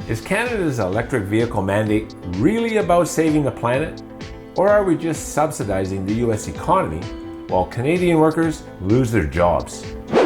Is Canada's electric vehicle mandate really about saving the planet? Or are we just subsidizing the US economy while Canadian workers lose their jobs?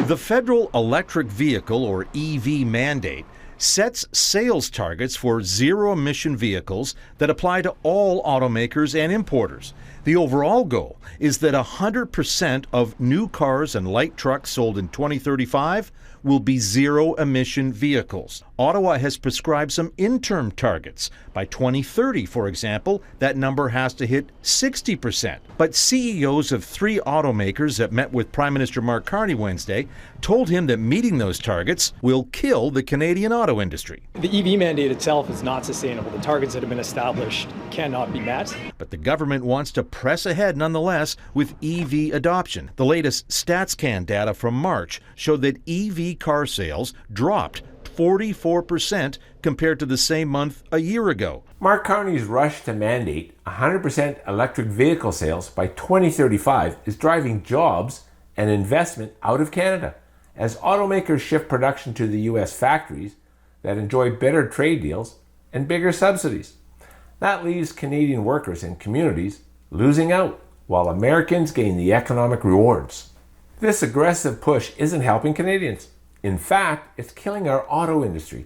The federal electric vehicle, or EV mandate, sets sales targets for zero-emission vehicles that apply to all automakers and importers. The overall goal is that 100% of new cars and light trucks sold in 2035 will be zero-emission vehicles. Ottawa has prescribed some interim targets. By 2030, for example, that number has to hit 60%. But CEOs of 3 automakers that met with Prime Minister Mark Carney Wednesday told him that meeting those targets will kill the Canadian auto industry. The EV mandate itself is not sustainable. The targets that have been established cannot be met. But the government wants to press ahead nonetheless with EV adoption. The latest StatsCan data from March showed that EV car sales dropped 44% compared to the same month a year ago. Mark Carney's rush to mandate 100% electric vehicle sales by 2035 is driving jobs and investment out of Canada as automakers shift production to the US factories that enjoy better trade deals and bigger subsidies. That leaves Canadian workers and communities losing out while Americans gain the economic rewards. This aggressive push isn't helping Canadians. In fact, it's killing our auto industry.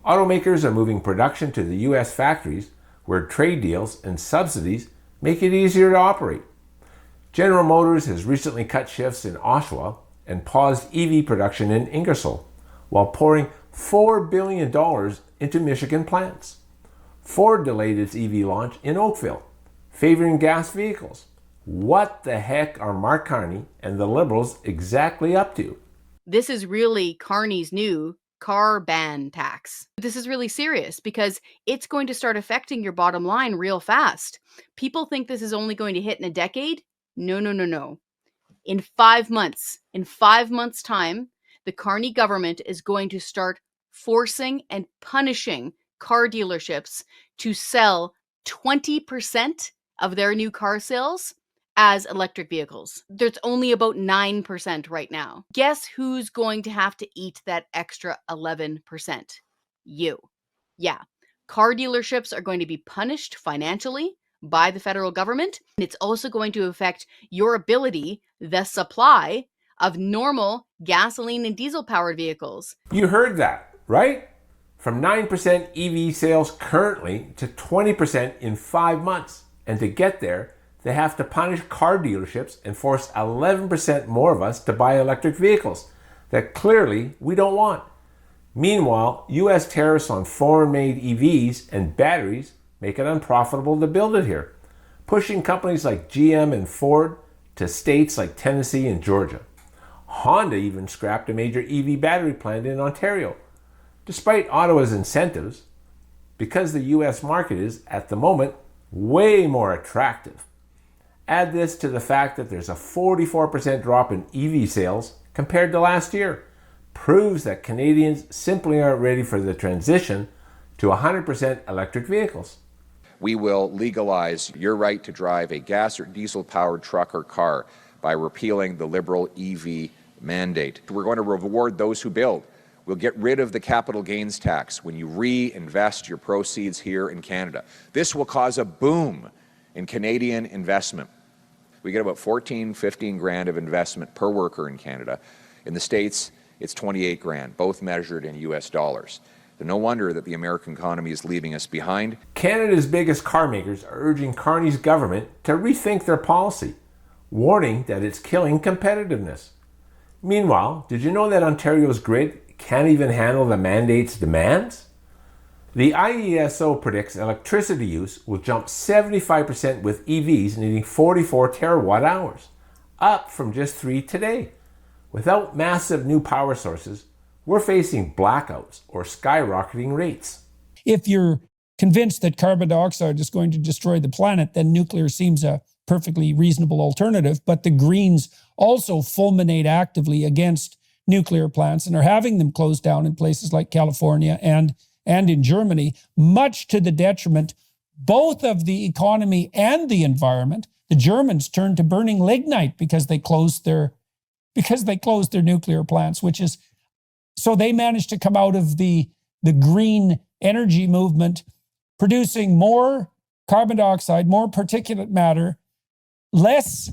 Automakers are moving production to the US factories where trade deals and subsidies make it easier to operate. General Motors has recently cut shifts in Oshawa and paused EV production in Ingersoll while pouring $4 billion into Michigan plants. Ford delayed its EV launch in Oakville, favoring gas vehicles. What the heck are Mark Carney and the Liberals exactly up to? This is really Carney's new car ban tax. This is really serious because it's going to start affecting your bottom line real fast. People think this is only going to hit in a decade. No. In 5 months' time, the Carney government is going to start forcing and punishing car dealerships to sell 20% of their new car sales as electric vehicles. There's only about 9% right now. Guess who's going to have to eat that extra 11%? You. Yeah. Car dealerships are going to be punished financially by the federal government. And it's also going to affect your ability, the supply of normal gasoline and diesel powered vehicles. You heard that, right? From 9% EV sales currently to 20% in 5 months. And to get there, they have to punish car dealerships and force 11% more of us to buy electric vehicles that clearly we don't want. Meanwhile, US tariffs on foreign-made EVs and batteries make it unprofitable to build it here, pushing companies like GM and Ford to states like Tennessee and Georgia. Honda even scrapped a major EV battery plant in Ontario, despite Ottawa's incentives, because the US market is, at the moment, way more attractive. Add this to the fact that there's a 44% drop in EV sales compared to last year. Proves that Canadians simply aren't ready for the transition to 100% electric vehicles. We will legalize your right to drive a gas or diesel-powered truck or car by repealing the Liberal EV mandate. We're going to reward those who build. We'll get rid of the capital gains tax when you reinvest your proceeds here in Canada. This will cause a boom in Canadian investment. We get about 15 grand of investment per worker in Canada. In the States, it's 28 grand, both measured in US dollars. No wonder that the American economy is leaving us behind. Canada's biggest car makers are urging Carney's government to rethink their policy, warning that it's killing competitiveness. Meanwhile, did you know that Ontario's grid can't even handle the mandate's demands? The IESO predicts electricity use will jump 75% with EVs needing 44 terawatt hours, up from just 3 today. Without massive new power sources, we're facing blackouts or skyrocketing rates. If you're convinced that carbon dioxide is going to destroy the planet, then nuclear seems a perfectly reasonable alternative. But the Greens also fulminate actively against nuclear plants and are having them closed down in places like California and in Germany, much to the detriment both of the economy and the environment. The Germans turned to burning lignite because they closed their nuclear plants, which is so they managed to come out of the green energy movement, producing more carbon dioxide, more particulate matter, less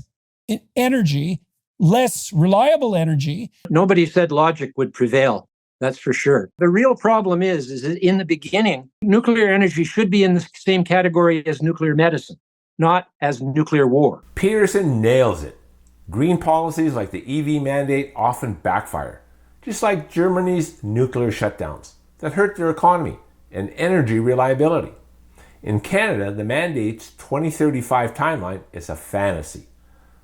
energy, less reliable energy. Nobody said logic would prevail. That's for sure. The real problem is that in the beginning, nuclear energy should be in the same category as nuclear medicine, not as nuclear war. Peterson nails it. Green policies like the EV mandate often backfire, just like Germany's nuclear shutdowns that hurt their economy and energy reliability. In Canada, the mandate's 2035 timeline is a fantasy,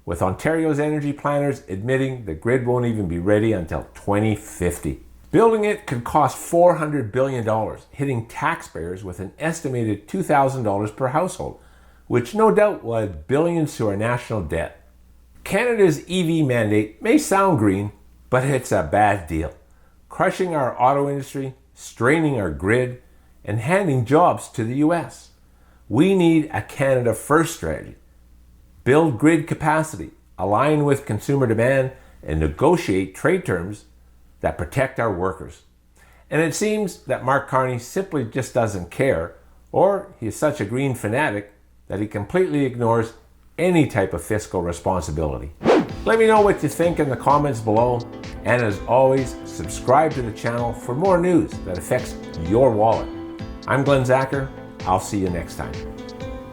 with Ontario's energy planners admitting the grid won't even be ready until 2050. Building it could cost $400 billion, hitting taxpayers with an estimated $2,000 per household, which no doubt will add billions to our national debt. Canada's EV mandate may sound green, but it's a bad deal, crushing our auto industry, straining our grid, and handing jobs to the US. We need a Canada First strategy. Build grid capacity, align with consumer demand, and negotiate trade terms that protect our workers. And it seems that Mark Carney simply just doesn't care, or he's such a green fanatic that he completely ignores any type of fiscal responsibility. Let me know what you think in the comments below, and as always, subscribe to the channel for more news that affects your wallet. I'm Glenn Zacher. I'll see you next time.